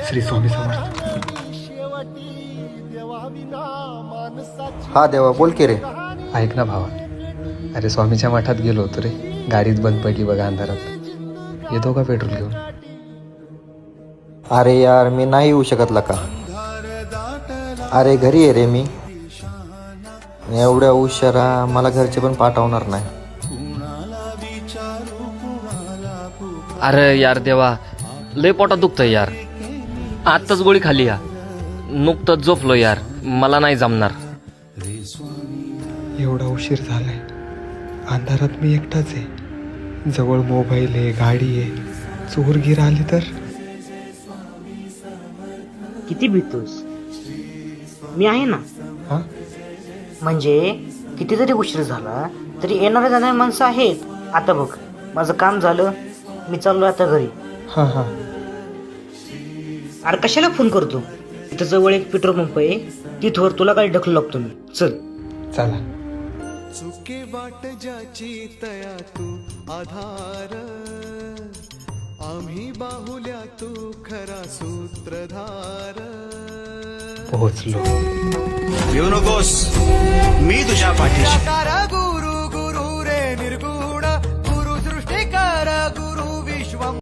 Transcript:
श्री स्वामी समर्थ. हा देवा, बोल की रे. ऐक ना भावा, अरे स्वामीच्या मठात गेलो होतो रे, गाडीच बंद पडली बघा अंधारात. येतो का पेट्रोल घेऊन? अरे यार, मी नाही येऊ शकतला का. अरे घरी आहे रे मी. एवढ्या उशिरा मला घरचे पण पाठवणार नाही. अरे यार देवा, लय पोटात दुखतंय यार. आत्ताच गोळी खाली या, नुकतंच झोपलो यार. मला नाही जमणार. एवढा उशीर झालाय, अंधारात मी एकटाच आहे. जवळ मोबाईल आहे, गाडी आहे. चोरगीर आली तर? किती भीतोस? मी आहे ना. हा, म्हणजे किती जरी उशीर झाला तरी येणाऱ्या जाणारी माणसं आहेत. आता बघ, माझं काम झालं, मी चाललो आता घरी. हा हा. अरे कशाला फोन करतो? इथं जवळ एक पेट्रोल पंप आहे, तिथवर तुला काय ढकलू लागतो मी. चल. चला. चुके वाट ज्याची तया तू आधार, आम्ही बाहुल्या तू खरा सूत्रधार. पोहोचलो. येऊ नकोस, मी तुझ्या पाठीशी.